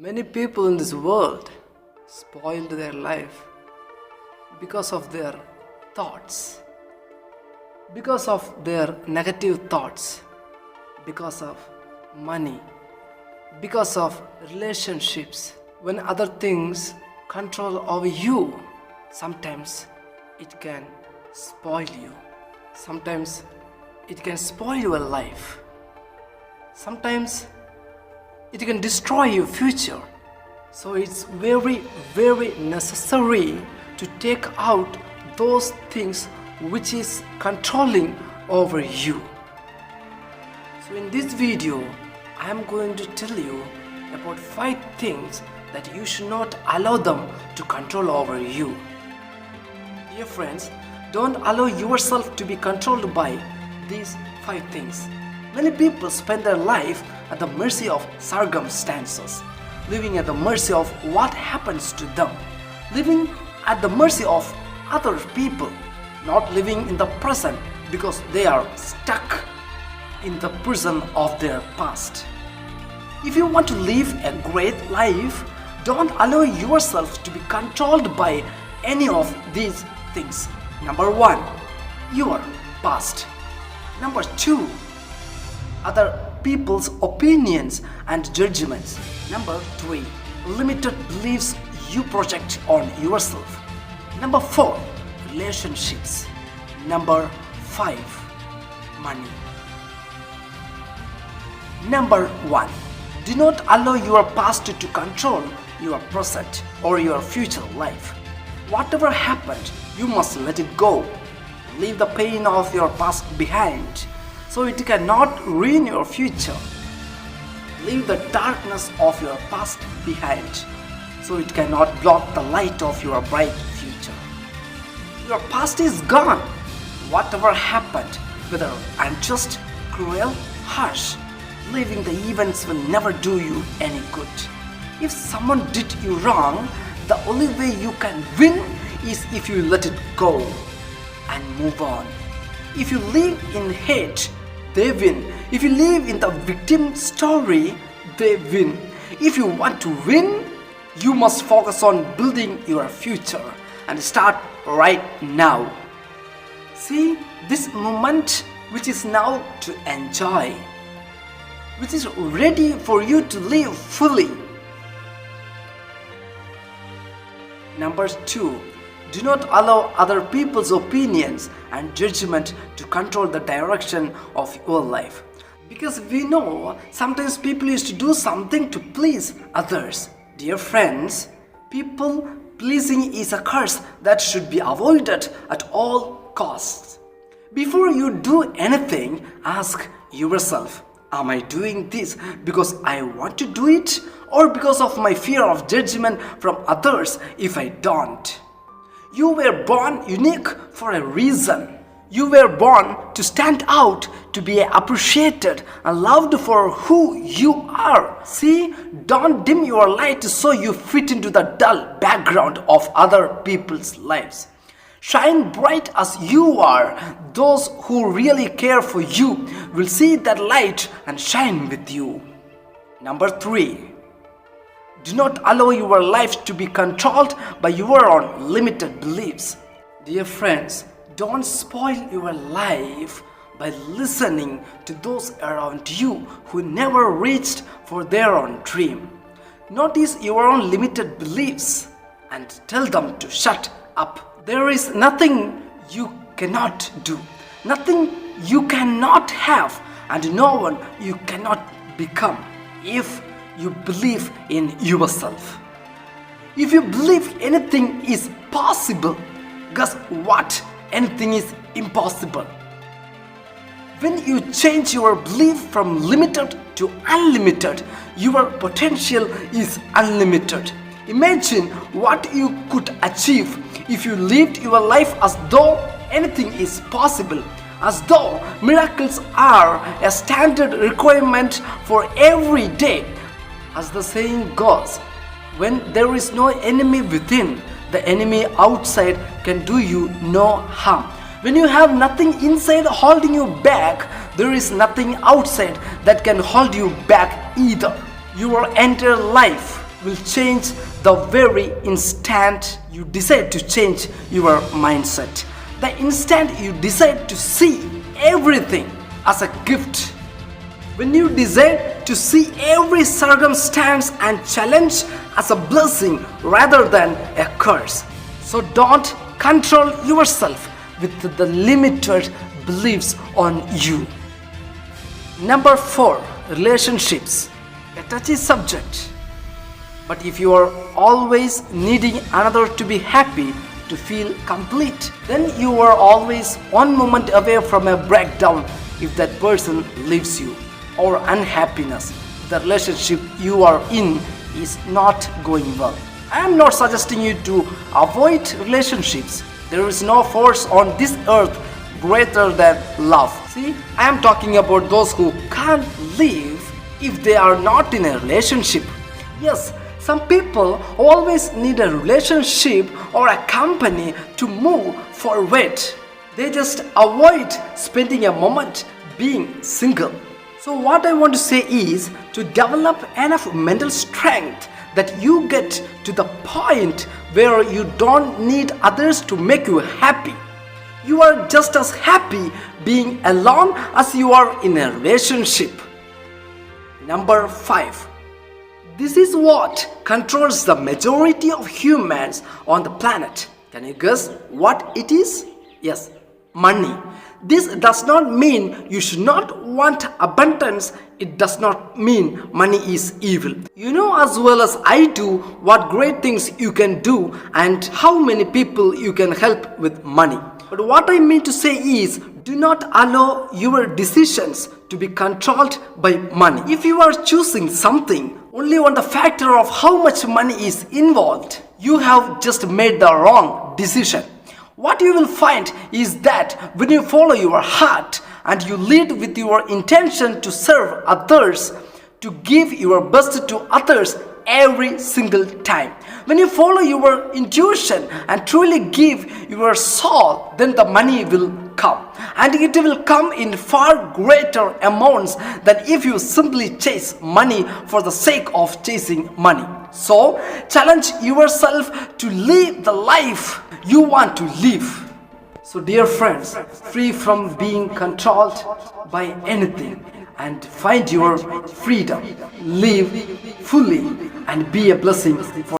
Many people in this world spoiled their life because of their thoughts, because of their negative thoughts, because of money, because of relationships. When other things control over you, sometimes it can spoil you. Sometimes it can spoil your life. Sometimes it can destroy your future. So it's very, very necessary to take out those things which is controlling over you. So in this video, I am going to tell you about 5 things that you should not allow them to control over you. Dear friends, don't allow yourself to be controlled by these 5 things. Many people spend their life at the mercy of circumstances, living at the mercy of what happens to them, living at the mercy of other people, not living in the present because they are stuck in the prison of their past. If you want to live a great life, don't allow yourself to be controlled by any of these things. Number 1, your past. Number 2, other people's opinions and judgments. Number 3, limited beliefs you project on yourself. Number 4, relationships. Number 5, money. Number 1, do not allow your past to control your present or your future life. Whatever happened, you must let it go. Leave the pain of your past behind, so it cannot ruin your future. Leave the darkness of your past behind, so it cannot block the light of your bright future. Your past is gone. Whatever happened, whether unjust, cruel, harsh, leaving the events will never do you any good. If someone did you wrong, the only way you can win is if you let it go and move on. If you live in hate, they win. If you live in the victim story, they win. If you want to win, you must focus on building your future and start right now. See this moment which is now to enjoy, which is ready for you to live fully. Number 2, do not allow other people's opinions and judgment to control the direction of your life. Because we know sometimes people used to do something to please others. Dear friends, people pleasing is a curse that should be avoided at all costs. Before you do anything, ask yourself, am I doing this because I want to do it, or because of my fear of judgment from others if I don't? You were born unique for a reason. You were born to stand out, to be appreciated and loved for who you are. See, don't dim your light so you fit into the dull background of other people's lives. Shine bright as you are. Those who really care for you will see that light and shine with you. Number 3, do not allow your life to be controlled by your own limited beliefs. Dear friends, don't spoil your life by listening to those around you who never reached for their own dream. Notice your own limited beliefs and tell them to shut up. There is nothing you cannot do, nothing you cannot have, and no one you cannot become if you believe in yourself. If you believe anything is possible, guess what? Anything is impossible. When you change your belief from limited to unlimited, your potential is unlimited. Imagine what you could achieve if you lived your life as though anything is possible, as though miracles are a standard requirement for every day. As the saying goes, when there is no enemy within, the enemy outside can do you no harm. When you have nothing inside holding you back, there is nothing outside that can hold you back either. Your entire life will change the very instant you decide to change your mindset. The instant you decide to see everything as a gift. When you decide to see every circumstance and challenge as a blessing rather than a curse. So don't control yourself with the limited beliefs on you. Number 4, relationships. A touchy subject. But if you are always needing another to be happy, to feel complete, then you are always one moment away from a breakdown if that person leaves you, or unhappiness. The relationship you are in is not going well. I am not suggesting you to avoid relationships. There is no force on this earth greater than love. See, I am talking about those who can't live if they are not in a relationship. Yes, some people always need a relationship or a company to move forward. They just avoid spending a moment being single. So what I want to say is to develop enough mental strength that you get to the point where you don't need others to make you happy. You are just as happy being alone as you are in a relationship. Number 5. This is what controls the majority of humans on the planet. Can you guess what it is? Yes, money. This does not mean you should not want abundance. It does not mean money is evil. You know as well as I do what great things you can do and how many people you can help with money. But what I mean to say is, do not allow your decisions to be controlled by money. If you are choosing something only on the factor of how much money is involved, you have just made the wrong decision. What you will find is that when you follow your heart and you lead with your intention to serve others, to give your best to others every single time, when you follow your intuition and truly give your soul, then the money will come, and it will come in far greater amounts than if you simply chase money for the sake of chasing money. So challenge yourself to live the life you want to live. So dear friends, free from being controlled by anything and find your freedom. Live fully and be a blessing for